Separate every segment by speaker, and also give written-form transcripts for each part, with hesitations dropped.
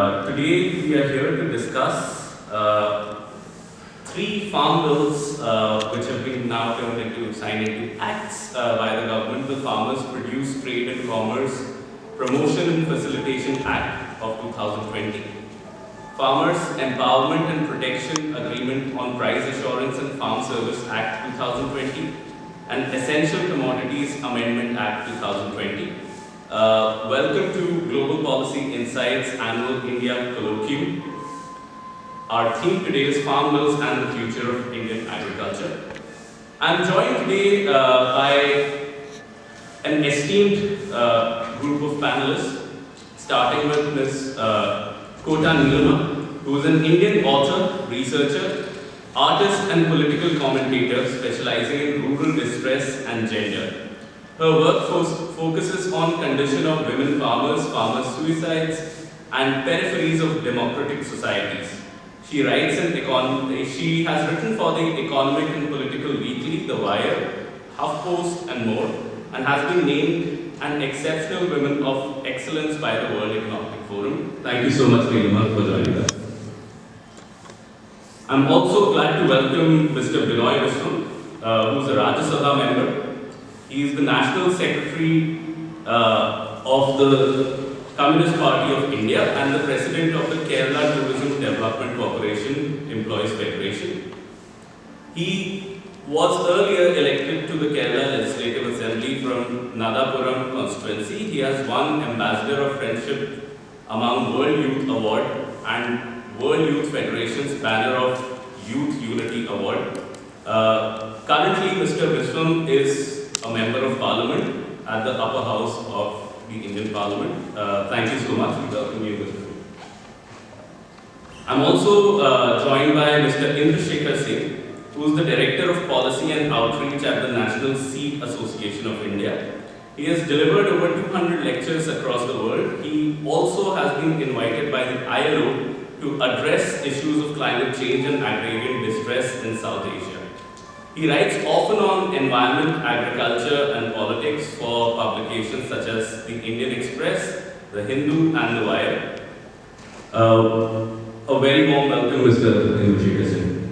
Speaker 1: Today we are here to discuss three farm bills which have been now signed into acts by the government. The Farmers Produce, Trade and Commerce Promotion and Facilitation Act of 2020. Farmers Empowerment and Protection Agreement on Price Assurance and Farm Service Act 2020 and Essential Commodities Amendment Act 2020. Welcome to Global Policy Insights Annual India Colloquium. Our theme today is Farm Bills and the Future of Indian Agriculture. I am joined today by an esteemed group of panelists, starting with Ms. Kota Nilama, who is an Indian author, researcher, artist and political commentator specializing in rural distress and gender. Her work focuses on condition of women farmers, farmer suicides, and peripheries of democratic societies. She has written for the Economic and Political Weekly, The Wire, HuffPost, and more, and has been named an Exceptional Women of Excellence by the World Economic Forum. Thank you so much, Nilama, for joining us. I'm also glad to welcome Mr. Binoy Vishnu, who's a Rajya Sabha member. He is the National Secretary of the Communist Party of India and the President of the Kerala Tourism Development Corporation Employees Federation. He was earlier elected to the Kerala Legislative Assembly from Nadapuram constituency. He has won Ambassador of Friendship among World Youth Award and World Youth Federation's Banner of Youth Unity Award. Currently, Mr. Vishwam is a Member of Parliament at the upper house of the Indian Parliament. Thank you so much. We welcome you, Mr. I'm also joined by Mr. Indrashekhar Singh, who is the Director of Policy and Outreach at the National Seed Association of India. He has delivered over 200 lectures across the world. He also has been invited by the ILO to address issues of climate change and agrarian distress in South Asia. He writes often on environment, agriculture, and politics for publications such as the Indian Express, the Hindu, and the Wire. A very warm welcome, Mr. Indrashekhar Singh.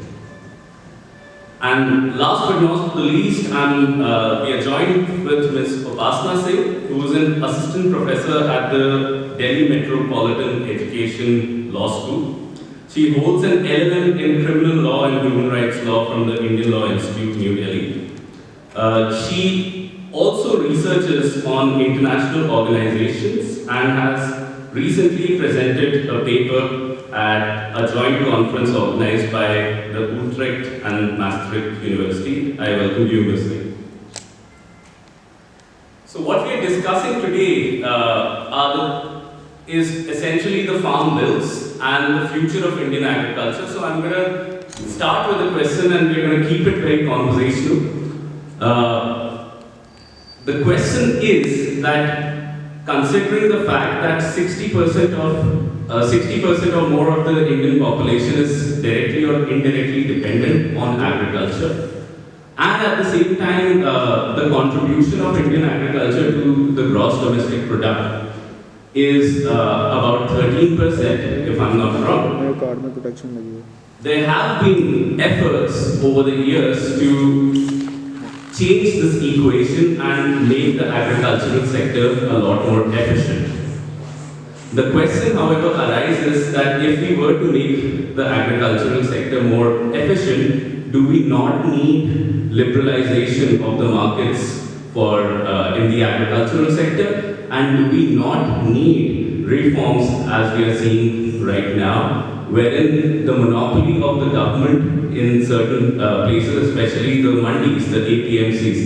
Speaker 1: And last but not the least, we are joined with Ms. Upasana Singh, who is an assistant professor at the Delhi Metropolitan Education Law School. She holds an LLM in Criminal Law and Human Rights Law from the Indian Law Institute, New Delhi. She also researches on international organizations and has recently presented a paper at a joint conference organized by the Utrecht and Maastricht University. I welcome you, Ms. Singh. So what we are discussing today is essentially the farm bills and the future of Indian agriculture. So I'm going to start with a question and we're going to keep it very conversational. The question is that considering the fact that 60% or more of the Indian population is directly or indirectly dependent on agriculture, and at the same time the contribution of Indian agriculture to the gross domestic product is about 13%, if I'm not wrong. There have been efforts over the years to change this equation and make the agricultural sector a lot more efficient. The question, however, arises that if we were to make the agricultural sector more efficient, do we not need liberalization of the markets for in the agricultural sector? And do we not need reforms as we are seeing right now, wherein the monopoly of the government in certain places, especially the mandis, the APMCs,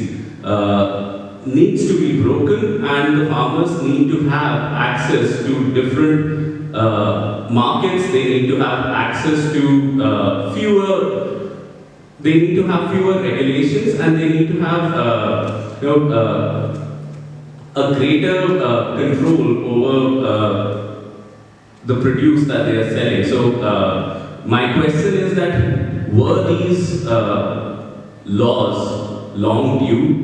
Speaker 1: needs to be broken and the farmers need to have access to different markets, they need to have access to fewer regulations, and they need to have a greater control over the produce that they are selling. So my question is that were these laws long due,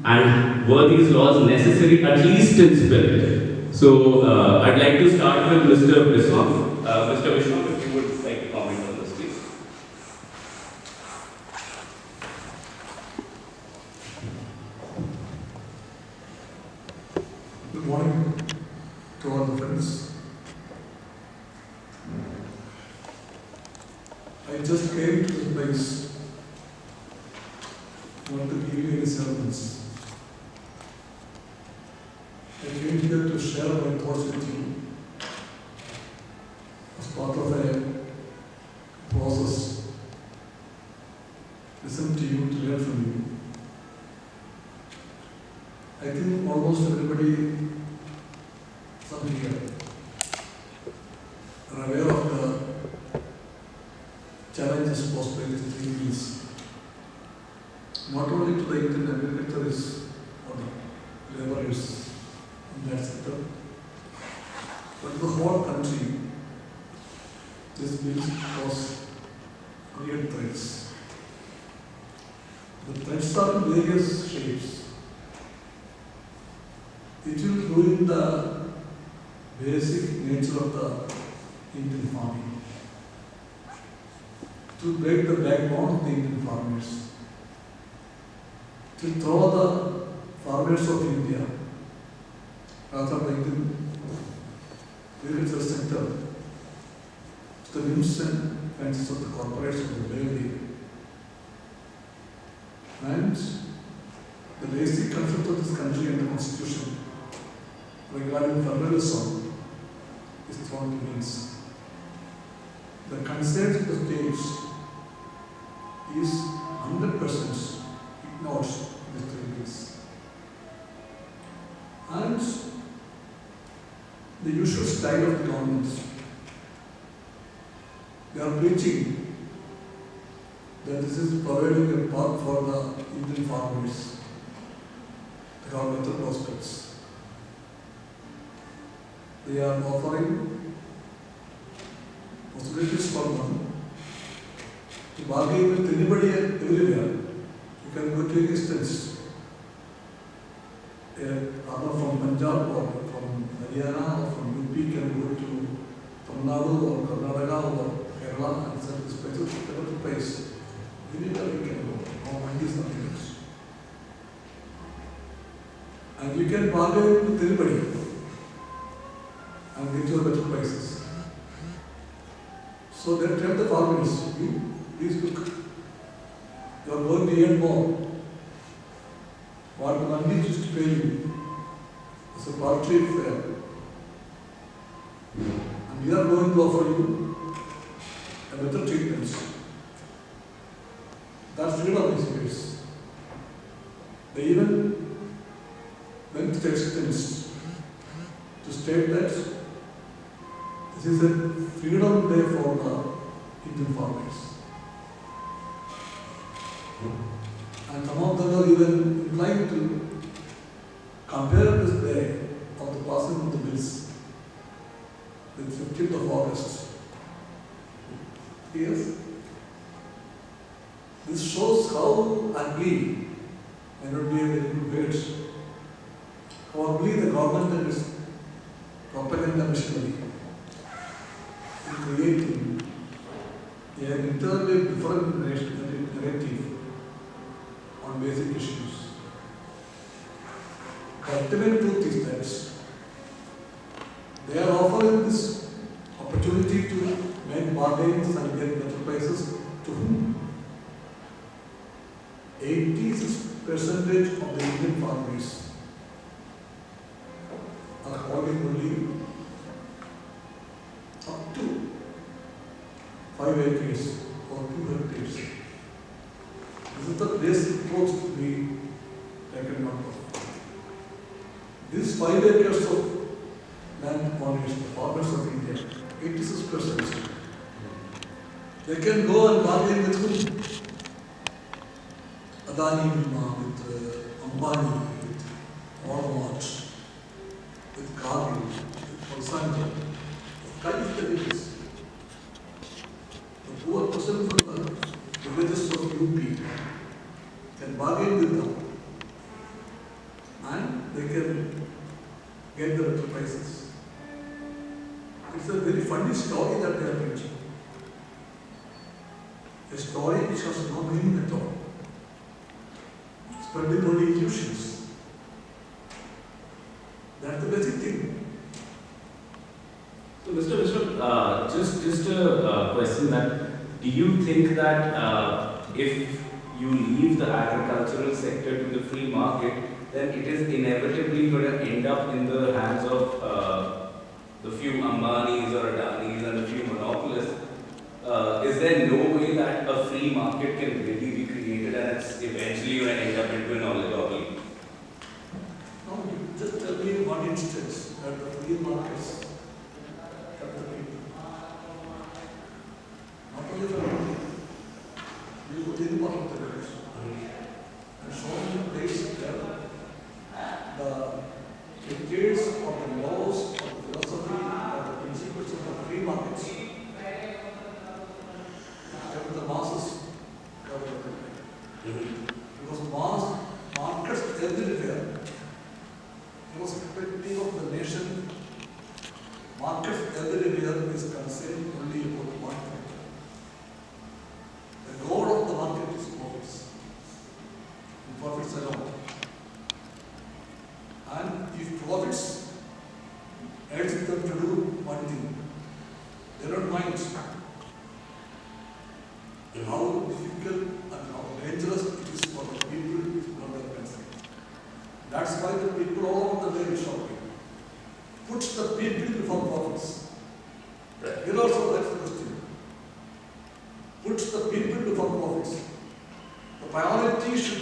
Speaker 1: and were these laws necessary, at least in spirit? So I'd like to start with Mr. Biswam. Mr. Biswam, if you would like to comment on this, please.
Speaker 2: Good morning to all the friends. I just came to this place not to give you any sermons. I came here to share my thoughts with you as part of a process. Listen to you, to learn from you. I think almost everybody, some here, are aware of the challenges posed by these three fields. Not only to the Indian agriculturists or the laborers in that sector, but the whole country. This will cause real threats. The threats are in various shapes. It will ruin the basic nature of the Indian farming, to break the backbone of the Indian farmers, to throw the farmers of India, rather the Indian agricultural sector, to the whims and fancies of the corporates of the dairy. And the basic concept of this country and the constitution regarding federalism is thrown to winds. The consent of the states is 100% ignored in the 3 years. And the usual style of the government, they are preaching that this is providing a path for the Indian farmers. They have better prospects. They are offering possibilities for them to bargain with anybody everywhere. You can go to any instance. A farmer from Punjab or from Haryana or from UP can go to Tamil Nadu or Karnataka or Kerala and sell this place to whatever place. Anywhere you can go. No mind is nothing else. And you can bargain with anybody and get your better prices. So they tell the farmers, you please look, you are going to earn more. What the money used to pay you is a paltry fare. And we are going to offer you a better treatment. That's freedom is yours. They even went to the extent to state that this is a freedom day for the Indian farmers. And some of them are even inclined to compare this day of the passing of the bills with 15th of August. Yes? This shows how ugly, may not be a very good word, how ugly the government and its propaganda machinery in creating an entirely different narrative on basic issues. The ultimate truth is that they are offering this opportunity to make bargains and get better prices to whom? 86% of the Indian farmers are holding only up to 5 acres or 2 hectares. This is the basic truth to be taken note of. These 5 acres of land owners, the farmers of India, 86%, they can go and bargain with whom? Adani, with Ambani, with Walmart, with Cargill, with Monsanto. That is the difference. The poor person from the villages of UP can bargain with them and they can get the better prices. only story that they are preaching. A story which has no meaning at all. Spreading only illusions. That's the basic thing.
Speaker 1: So, Mr. Mishra, just a question that, do you think that if you leave the agricultural sector to the free market, then it is inevitably going to end up in the hands of the few Ambanis or Adanis and a few monopolists? Is there no way that a free market can really be created and it's eventually going to end up into an oligopoly?
Speaker 2: Now, you just tell me one instance that the free markets help the people. Not only for India, you go to any part of the world. And so many places there, the dictates of the laws, of the philosophy, of the principles of the free markets kept the masses covered. Because markets everywhere, irrespective of the nation, markets everywhere is concerned only about one thing. The goal of the market is profits. And profits alone. And if profits urge them to do one thing, they don't mind how difficult and how dangerous it is for the people from their country. That's why the people all over the world shopping. Puts the people before profits. Here also that's the question. Puts the people before profits. The priority should